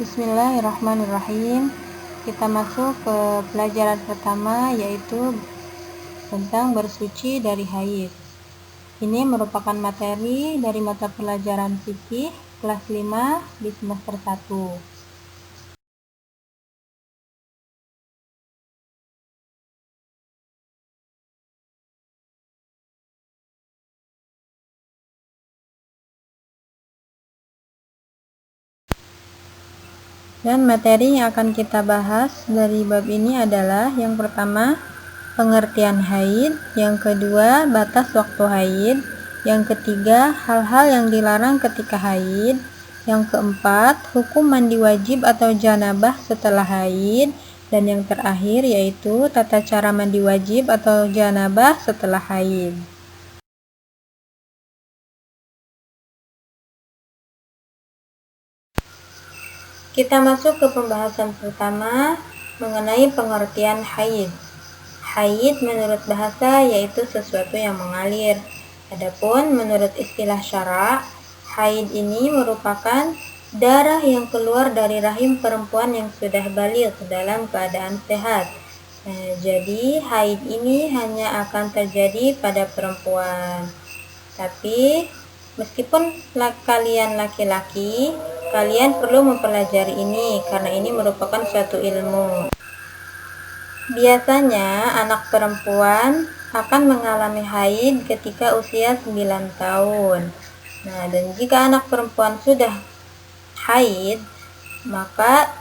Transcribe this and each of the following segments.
Bismillahirrahmanirrahim. Kita masuk ke pelajaran pertama, yaitu tentang bersuci dari haid. Ini merupakan materi dari mata pelajaran fikih kelas 5 di semester 1. Dan materi yang akan kita bahas dari bab ini adalah yang pertama, pengertian haid, yang kedua, batas waktu haid, yang ketiga, hal-hal yang dilarang ketika haid, yang keempat, hukum mandi wajib atau janabah setelah haid, dan yang terakhir yaitu tata cara mandi wajib atau janabah setelah haid. Kita masuk ke pembahasan pertama mengenai pengertian haid. Haid menurut bahasa yaitu sesuatu yang mengalir. Adapun menurut istilah syara, haid ini merupakan darah yang keluar dari rahim perempuan yang sudah baligh dalam keadaan sehat. Jadi haid ini hanya akan terjadi pada perempuan. Tapi meskipun kalian laki-laki, kalian perlu mempelajari ini karena ini merupakan suatu ilmu. Biasanya anak perempuan akan mengalami haid ketika usia 9 tahun. Nah, dan jika anak perempuan sudah haid, maka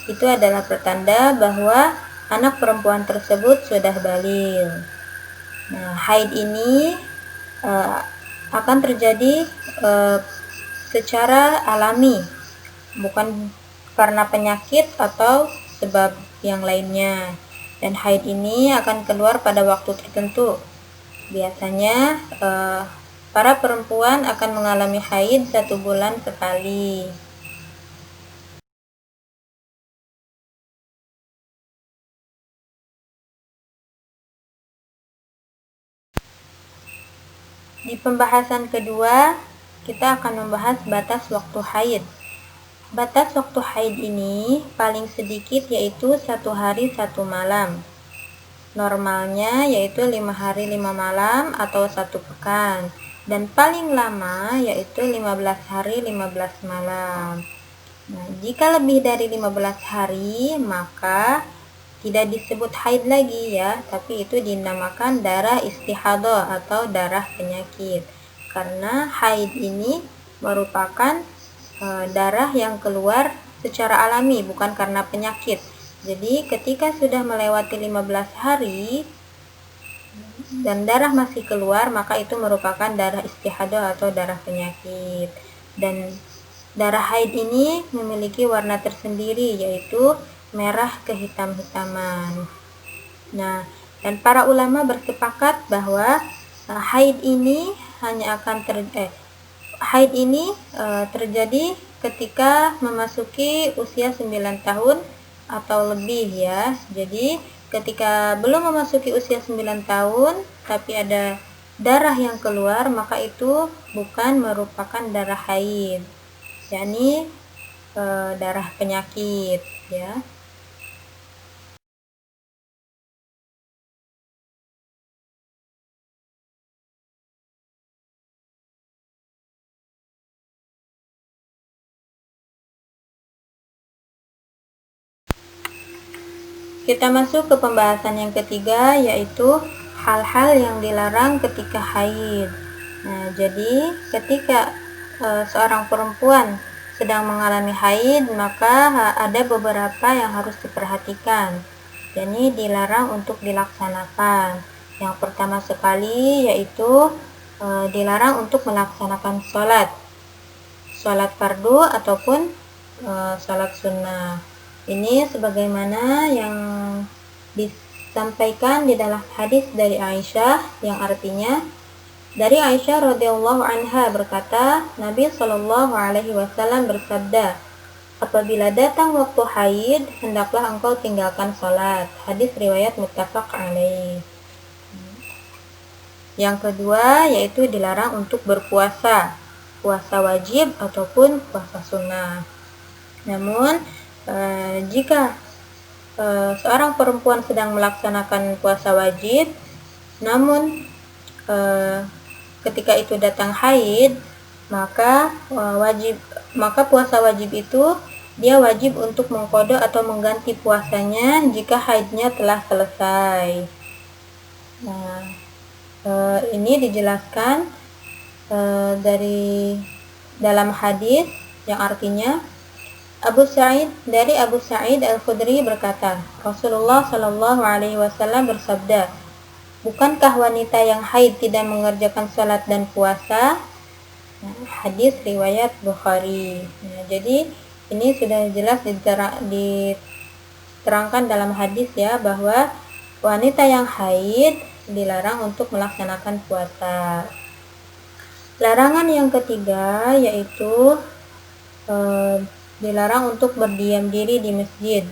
itu adalah pertanda bahwa anak perempuan tersebut sudah baligh. Nah, haid ini akan terjadi secara alami, bukan karena penyakit atau sebab yang lainnya. Dan haid ini akan keluar pada waktu tertentu. Biasanya para perempuan akan mengalami haid 1 bulan sekali. Di pembahasan kedua, kita akan membahas batas waktu haid. Batas waktu haid ini paling sedikit yaitu 1 hari 1 malam. Normalnya yaitu 5 hari 5 malam atau 1 pekan. Dan paling lama yaitu 15 hari 15 malam. Nah, jika lebih dari 15 hari maka tidak disebut haid lagi ya, tapi itu dinamakan darah istihadah atau darah penyakit. Karena haid ini merupakan darah yang keluar secara alami, bukan karena penyakit. Jadi ketika sudah melewati 15 hari dan darah masih keluar, maka itu merupakan darah istihadah atau darah penyakit. Dan darah haid ini memiliki warna tersendiri, yaitu merah kehitam-hitaman. Nah, dan para ulama bersepakat bahwa haid ini terjadi ketika memasuki usia 9 tahun atau lebih ya. Jadi ketika belum memasuki usia 9 tahun tapi ada darah yang keluar, maka itu bukan merupakan darah haid, yakni darah penyakit ya. Kita masuk ke pembahasan yang ketiga, yaitu hal-hal yang dilarang ketika haid. Nah, jadi ketika seorang perempuan sedang mengalami haid, maka ada beberapa yang harus diperhatikan. Jadi dilarang untuk dilaksanakan. Yang pertama sekali yaitu dilarang untuk melaksanakan sholat fardu ataupun sholat sunnah. Ini sebagaimana yang disampaikan di dalam hadis dari Aisyah, yang artinya dari Aisyah radhiyallahu anha berkata, Nabi Shallallahu alaihi wasallam bersabda, apabila datang waktu haid, hendaklah engkau tinggalkan sholat. Hadis riwayat muttafaq alaih. Yang kedua yaitu dilarang untuk berpuasa, puasa wajib ataupun puasa sunnah. Namun jika seorang perempuan sedang melaksanakan puasa wajib, namun ketika itu datang haid, maka puasa wajib itu dia wajib untuk mengqadha atau mengganti puasanya jika haidnya telah selesai. Nah, ini dijelaskan dari dalam hadis yang artinya dari Abu Sa'id Al-Khudri berkata, Rasulullah Shallallahu Alaihi Wasallam bersabda, bukankah wanita yang haid tidak mengerjakan salat dan puasa? Nah, hadis riwayat Bukhari. Nah, jadi ini sudah jelas diterangkan dalam hadis ya, bahwa wanita yang haid dilarang untuk melaksanakan puasa. Larangan yang ketiga yaitu dilarang untuk berdiam diri di masjid.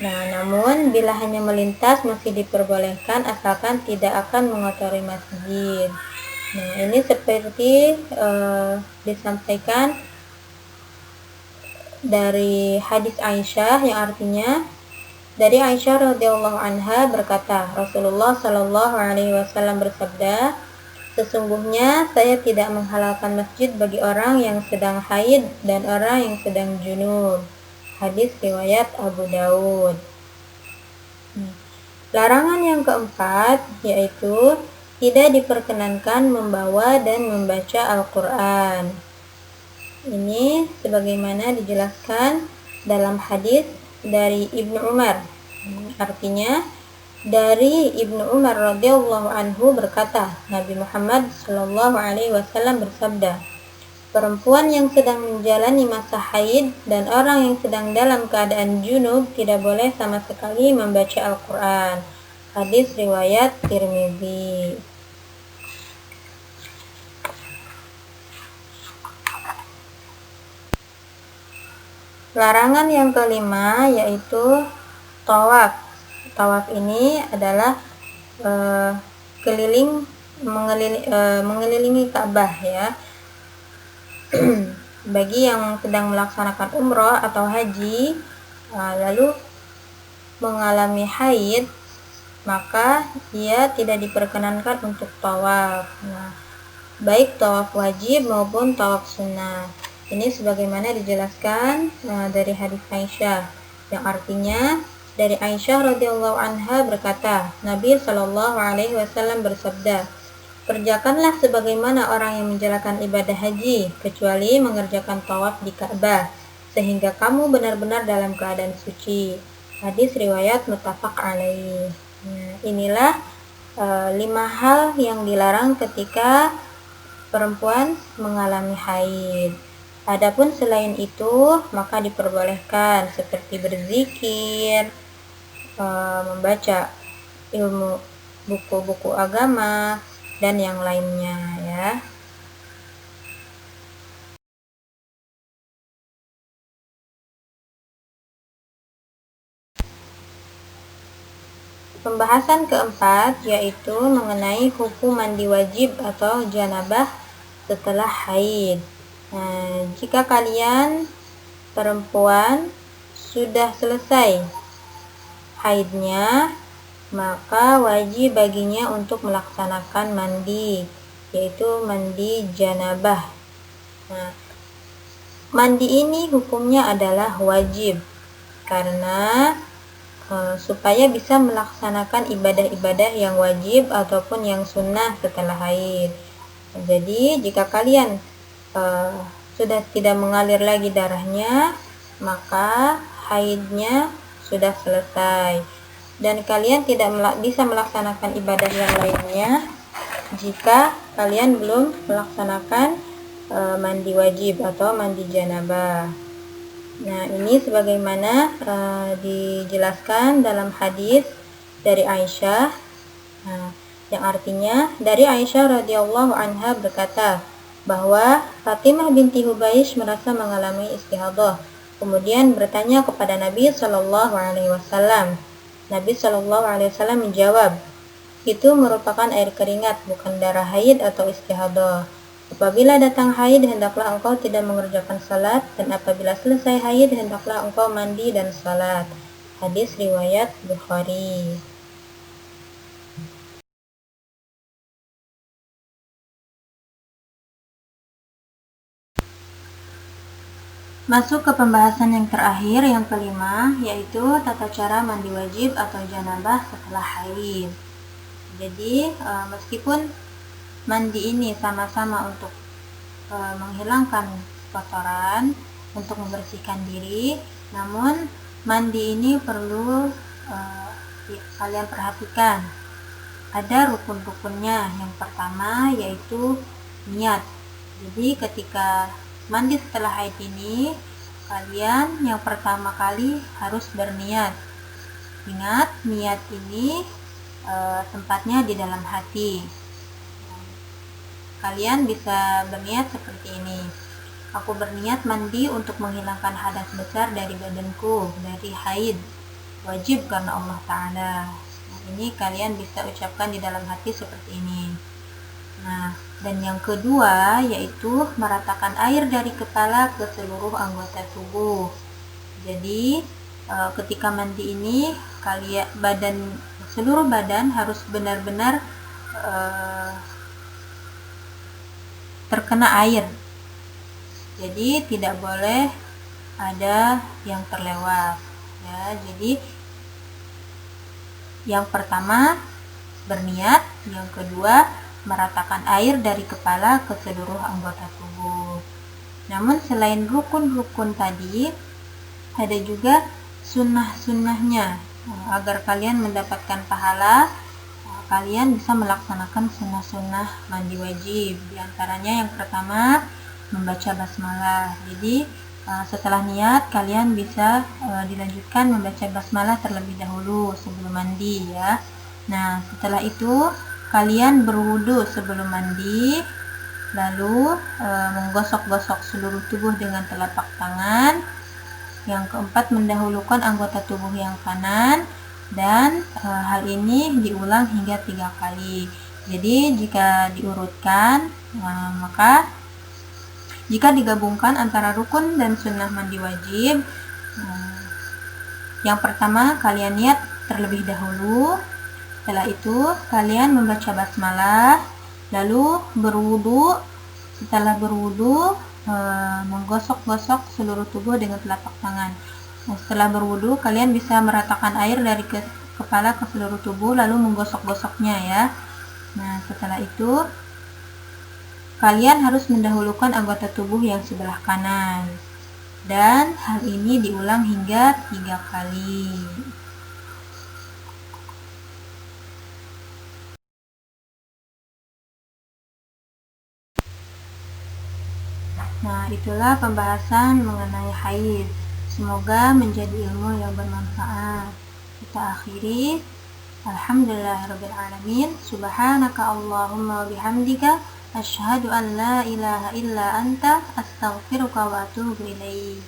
Nah, namun bila hanya melintas masih diperbolehkan asalkan tidak akan mengotori masjid. Nah, ini seperti disampaikan dari hadis Aisyah yang artinya dari Aisyah radhiyallahu anha berkata, Rasulullah Shallallahu Alaihi Wasallam bersabda, sesungguhnya saya tidak menghalalkan masjid bagi orang yang sedang haid dan orang yang sedang junub. Hadis riwayat Abu Daud. Larangan yang keempat yaitu tidak diperkenankan membawa dan membaca Al-Quran. Ini sebagaimana dijelaskan dalam hadis dari Ibnu Umar. Artinya dari Ibnu Umar radhiyallahu anhu berkata, Nabi Muhammad sallallahu alaihi wasallam bersabda, perempuan yang sedang menjalani masa haid dan orang yang sedang dalam keadaan junub tidak boleh sama sekali membaca Al-Quran. Hadis riwayat Tirmidzi. Larangan yang kelima yaitu tawaf. Tawaf ini adalah mengelilingi Ka'bah ya. Bagi yang sedang melaksanakan umroh atau haji lalu mengalami haid, maka ia tidak diperkenankan untuk tawaf. Nah, baik tawaf wajib maupun tawaf sunnah. Ini sebagaimana dijelaskan dari hadis Aisyah yang artinya dari Aisyah radhiyallahu anha berkata, Nabi Shallallahu alaihi wasallam bersabda, kerjakanlah sebagaimana orang yang menjalankan ibadah haji kecuali mengerjakan tawaf di Ka'bah sehingga kamu benar-benar dalam keadaan suci. Hadis riwayat muttafaq alaih. Nah, inilah 5 hal yang dilarang ketika perempuan mengalami haid. Adapun selain itu maka diperbolehkan seperti berzikir, membaca ilmu buku-buku agama dan yang lainnya ya. Pembahasan keempat yaitu mengenai hukum mandi wajib atau janabah setelah haid. Nah, jika kalian perempuan sudah selesai haidnya, maka wajib baginya untuk melaksanakan mandi, yaitu mandi janabah. Nah, mandi ini hukumnya adalah wajib karena supaya bisa melaksanakan ibadah-ibadah yang wajib ataupun yang sunnah setelah haid. Jadi jika kalian sudah tidak mengalir lagi darahnya, maka haidnya sudah selesai dan kalian tidak bisa melaksanakan ibadah yang lainnya jika kalian belum melaksanakan mandi wajib atau mandi janabah. Nah, ini sebagaimana dijelaskan dalam hadis dari Aisyah, yang artinya dari Aisyah radhiyallahu anha berkata bahwa Fatimah binti Hubaysh merasa mengalami istihadah, kemudian bertanya kepada Nabi Shallallahu Alaihi Wasallam. Nabi Shallallahu Alaihi Wasallam menjawab, itu merupakan air keringat, bukan darah haid atau istihadah. Apabila datang haid, hendaklah engkau tidak mengerjakan salat, dan apabila selesai haid, hendaklah engkau mandi dan salat. Hadis riwayat Bukhari. Masuk ke pembahasan yang terakhir, yang kelima, yaitu tata cara mandi wajib atau janabah setelah haid. Jadi, meskipun mandi ini sama-sama untuk menghilangkan kotoran, untuk membersihkan diri, namun mandi ini perlu kalian perhatikan. Ada rukun-rukunnya. Yang pertama yaitu niat. Jadi ketika mandi setelah haid ini, kalian yang pertama kali harus berniat. Ingat, niat ini tempatnya di dalam hati. Kalian bisa berniat seperti ini. Aku berniat mandi untuk menghilangkan hadas besar dari badanku, dari haid. Wajib karena Allah Ta'ala. Nah, ini kalian bisa ucapkan di dalam hati seperti ini. Nah, dan yang kedua yaitu meratakan air dari kepala ke seluruh anggota tubuh. Jadi ketika mandi ini seluruh badan harus benar-benar terkena air. Jadi tidak boleh ada yang terlewat. Ya, jadi yang pertama berniat, yang kedua meratakan air dari kepala ke seluruh anggota tubuh. Namun selain rukun-rukun tadi, ada juga sunnah-sunnahnya. Agar kalian mendapatkan pahala, kalian bisa melaksanakan sunnah-sunnah mandi wajib. Di antaranya yang pertama, membaca basmalah. Jadi setelah niat, kalian bisa dilanjutkan membaca basmalah terlebih dahulu sebelum mandi ya. Nah, setelah itu kalian berwudu sebelum mandi, lalu menggosok-gosok seluruh tubuh dengan telapak tangan. Yang keempat, mendahulukan anggota tubuh yang kanan, dan hal ini diulang hingga 3 kali. Jadi jika diurutkan, maka jika digabungkan antara rukun dan sunnah mandi wajib, yang pertama kalian niat terlebih dahulu. Setelah itu kalian membaca basmalah, lalu berwudu. Setelah berwudu, menggosok-gosok seluruh tubuh dengan telapak tangan. Nah, setelah berwudu, kalian bisa meratakan air dari kepala ke seluruh tubuh, lalu menggosok-gosoknya ya. Nah, setelah itu kalian harus mendahulukan anggota tubuh yang sebelah kanan. Dan hal ini diulang hingga 3 kali. Nah, itulah pembahasan mengenai haid. Semoga menjadi ilmu yang bermanfaat. Kita akhiri. Alhamdulillahirrabbilalamin. Subhanaka Allahumma wa bihamdika. Asyhadu an la ilaha illa anta. Astaghfiruka wa atubu ilaik.